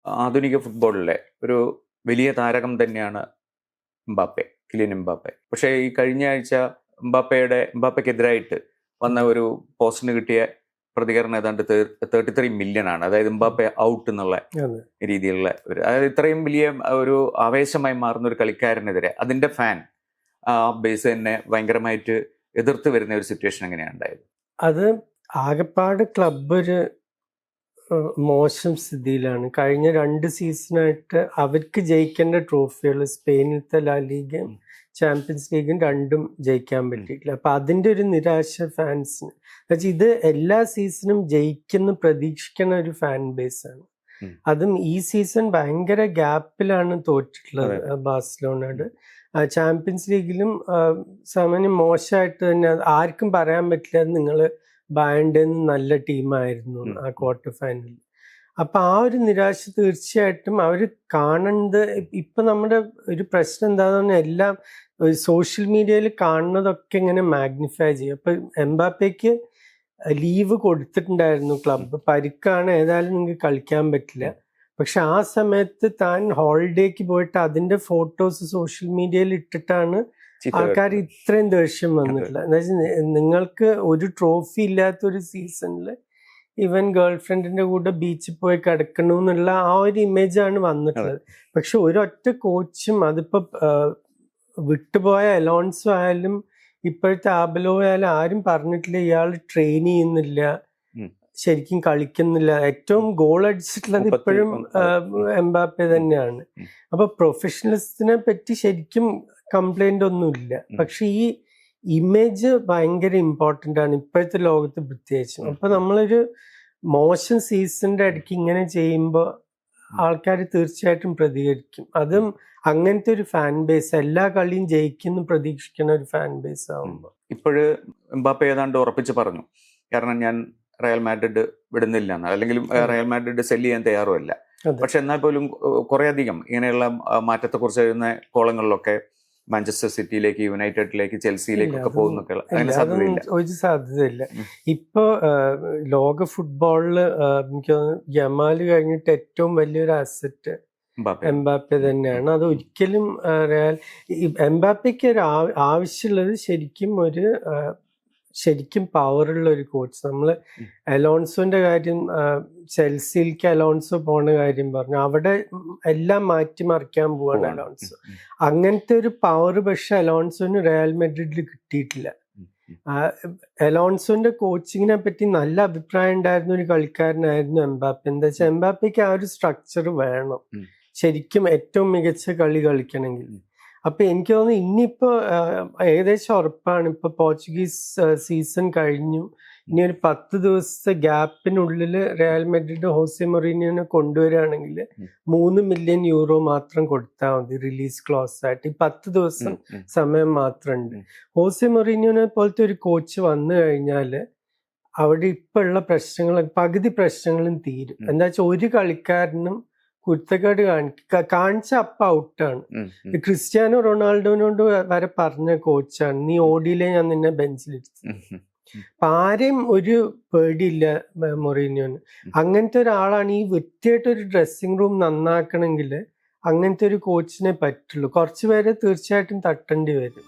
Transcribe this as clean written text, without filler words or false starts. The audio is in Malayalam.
ആധുനിക ഫുട്ബോളിലെ ഒരു വലിയ താരകം തന്നെയാണ് എംബാപ്പെ, കിലിയൻ എംബാപ്പെ. പക്ഷേ ഈ കഴിഞ്ഞ ആഴ്ച എംബാപ്പയ്ക്കെതിരായിട്ട് വന്ന ഒരു പോസ്റ്റിന് കിട്ടിയ പ്രതികരണം ഏതാണ്ട് 33 മില്യൺ ആണ്. അതായത് എംബാപ്പെ ഔട്ട് എന്നുള്ള രീതിയിലുള്ള അതായത് ഇത്രയും വലിയ ഒരു ആവേശമായി മാറുന്ന ഒരു കളിക്കാരനെതിരെ അതിന്റെ ഫാൻ ബേസ് തന്നെ ഭയങ്കരമായിട്ട് എതിർത്ത് വരുന്ന ഒരു സിറ്റുവേഷൻ എങ്ങനെയാണ് ഉണ്ടായത്? അത് ആകെപ്പാട് ക്ലബ്ബ് ഒരു മോശം സ്ഥിതിയിലാണ്. കഴിഞ്ഞ 2 സീസണായിട്ട് അവർക്ക് ജയിക്കേണ്ട ട്രോഫികൾ സ്പെയിനിലത്തെ ലാ ലീഗും ചാമ്പ്യൻസ് ലീഗും രണ്ടും ജയിക്കാൻ പറ്റിയിട്ടില്ല. അപ്പൊ അതിന്റെ ഒരു നിരാശ ഫാൻസിന്. ഇത് എല്ലാ സീസണും ജയിക്കുന്ന പ്രതീക്ഷിക്കുന്ന ഒരു ഫാൻ ബേസ് ആണ്. അതും ഈ സീസൺ ഭയങ്കര ഗ്യാപ്പിലാണ് തോറ്റിട്ടുള്ളത് ബാഴ്സലോണയോട്. ചാമ്പ്യൻസ് ലീഗിലും സാമാന്യം മോശമായിട്ട് തന്നെ, ആർക്കും പറയാൻ പറ്റില്ല നിങ്ങൾ ബയർൻ്റെ നല്ല ടീമായിരുന്നു ആ ക്വാർട്ടർ ഫൈനലിൽ. അപ്പൊ ആ ഒരു നിരാശ തീർച്ചയായിട്ടും അവർ കാണുന്നത്. ഇപ്പൊ നമ്മുടെ ഒരു പ്രശ്നം എന്താന്ന് പറഞ്ഞാൽ എല്ലാം സോഷ്യൽ മീഡിയയിൽ കാണുന്നതൊക്കെ ഇങ്ങനെ മാഗ്നിഫൈ ചെയ്യും. അപ്പൊ എംബാപ്പയ്ക്ക് ലീവ് കൊടുത്തിട്ടുണ്ടായിരുന്നു ക്ലബ്ബ്, പരിക്കാണ്, ഏതായാലും നിങ്ങൾക്ക് കളിക്കാൻ പറ്റില്ല. പക്ഷെ ആ സമയത്ത് താൻ ഹോളിഡേക്ക് പോയിട്ട് അതിന്റെ ഫോട്ടോസ് സോഷ്യൽ മീഡിയയിൽ ഇട്ടിട്ടാണ് ആൾക്കാർ ഇത്രയും ദേഷ്യം വന്നിട്ടില്ല. എന്താ വെച്ചാൽ നിങ്ങൾക്ക് ഒരു ട്രോഫി ഇല്ലാത്തൊരു സീസണിൽ ഇവൻ ഗേൾ ഫ്രണ്ടിന്റെ കൂടെ ബീച്ചിൽ പോയി കിടക്കണു എന്നുള്ള ആ ഒരു ഇമേജാണ് വന്നിട്ടുള്ളത്. പക്ഷെ ഒരൊറ്റ കോച്ചും അതിപ്പോ വിട്ടുപോയ അലോൺസോ ആയാലും ഇപ്പോഴത്തെ ആബലോ ആയാലും ആരും പറഞ്ഞിട്ടില്ല ഇയാൾ ട്രെയിൻ ചെയ്യുന്നില്ല, ശരിക്കും കളിക്കുന്നില്ല. ഏറ്റവും ഗോൾ അടിച്ചിട്ടുള്ളത് ഇപ്പോഴും എംബാപ്പെ തന്നെയാണ്. അപ്പൊ പ്രൊഫഷണലിസത്തിനെ പറ്റി ശരിക്കും കംപ്ലൈന്റ് ഒന്നുമില്ല. പക്ഷെ ഈ ഇമേജ് ഭയങ്കര ഇമ്പോർട്ടൻ്റ് ആണ് ഇപ്പോഴത്തെ ലോകത്ത് പ്രത്യേകിച്ചും. അപ്പൊ നമ്മളൊരു മോശം സീസണിന്റെ ഇടയ്ക്ക് ഇങ്ങനെ ചെയ്യുമ്പോൾ ആൾക്കാർ തീർച്ചയായിട്ടും പ്രതികരിക്കും. അതും അങ്ങനത്തെ ഒരു ഫാൻ ബേസ്, എല്ലാ കളിയും ജയിക്കുന്നു പ്രതീക്ഷിക്കുന്ന ഒരു ഫാൻ ബേസ് ആവുമ്പോൾ. ഇപ്പോഴ് എംബാപ്പെ ഏതാണ്ട് ഉറപ്പിച്ച് പറഞ്ഞു, കാരണം ഞാൻ റയൽ മാഡ്രിഡ് വിടുന്നില്ല, അല്ലെങ്കിൽ റയൽ മാഡ്രിഡ് സെല്ല് ചെയ്യാൻ തയ്യാറുമല്ല. പക്ഷെ എന്നാൽ പോലും കുറെ അധികം ഇങ്ങനെയുള്ള മാറ്റത്തെക്കുറിച്ച് എഴുതുന്ന കോളങ്ങളിലൊക്കെ മാഞ്ചസ്റ്റർ സിറ്റിയിലേക്ക്, യുണൈറ്റഡിലേക്ക്, ചെൽസിയിലേക്കൊക്കെ പോകുന്നൊക്കെ ഒരു സാധ്യതയില്ല. ഇപ്പൊ ലോക ഫുട്ബോളില് എനിക്ക് തോന്നുന്നു യമാല് കഴിഞ്ഞിട്ട് ഏറ്റവും വലിയൊരു അസറ്റ് എംബാപ്പെ തന്നെയാണ്. അത് ഒരിക്കലും എംബാപ്പയ്ക്ക് ഒരു ആവശ്യമുള്ളത് ശരിക്കും പവറുള്ള ഒരു കോച്ച്. നമ്മള് അലോൺസോന്റെ കാര്യം, ചെൽസിയിലേക്ക് അലോൺസോ പോണ കാര്യം പറഞ്ഞു, അവിടെ എല്ലാം മാറ്റിമറിക്കാൻ പോവാണ് അലോൺസോ. അങ്ങനത്തെ ഒരു പവർ പക്ഷെ അലോൺസോന് റയൽ മാഡ്രിഡിൽ കിട്ടിയിട്ടില്ല. അലോൺസോന്റെ കോച്ചിങ്ങിനെ പറ്റി നല്ല അഭിപ്രായം ഉണ്ടായിരുന്ന ഒരു കളിക്കാരനായിരുന്നു എംബാപ്പെ. എന്താ വെച്ചാൽ എംബാപ്പയ്ക്ക് ആ ഒരു സ്ട്രക്ചർ വേണം ശരിക്കും ഏറ്റവും മികച്ച കളി കളിക്കണമെങ്കിൽ. അപ്പൊ എനിക്ക് തോന്നുന്നു ഇനിയിപ്പോ ഏകദേശം ഉറപ്പാണ്, ഇപ്പൊ പോർച്ചുഗീസ് സീസൺ കഴിഞ്ഞു, ഇനി ഒരു 10 ദിവസത്തെ ഗ്യാപ്പിനുള്ളിൽ റയൽ മാഡ്രിഡ് ഹോസെ മൊറീനിയോനെ കൊണ്ടുവരികയാണെങ്കിൽ 3 മില്യൺ യൂറോ മാത്രം കൊടുത്താൽ മതി റിലീസ് ക്ലോസ് ആയിട്ട്. ഈ 10 ദിവസം സമയം മാത്രമുണ്ട്. ഹോസെ മൊറീനിയോനെ പോലത്തെ ഒരു കോച്ച് വന്നു കഴിഞ്ഞാൽ അവിടെ ഇപ്പൊ ഉള്ള പകുതി പ്രശ്നങ്ങളും തീരും. എന്താ വെച്ചാൽ ഒരു കളിക്കാരനും കുരുത്തക്കേട് കാണിച്ച അപ്പ ഔട്ടാണ്. ക്രിസ്ത്യാനോ റൊണാൾഡോനോട് വരെ പറഞ്ഞ കോച്ചാണ്, നീ ഓടിയില്ലേ ഞാൻ നിന്നെ ബെഞ്ചിലിരുത്തി. അപ്പൊ ആരെയും ഒരു പേടിയില്ല മൊറീനിയോന്. അങ്ങനത്തെ ഒരാളാണ്. ഈ വൃത്തിയായിട്ടൊരു ഡ്രസ്സിംഗ് റൂം നന്നാക്കണമെങ്കിൽ അങ്ങനത്തെ ഒരു കോച്ചിനെ പറ്റുള്ളൂ. കുറച്ചുപേരെ തീർച്ചയായിട്ടും തട്ടേണ്ടി വരും.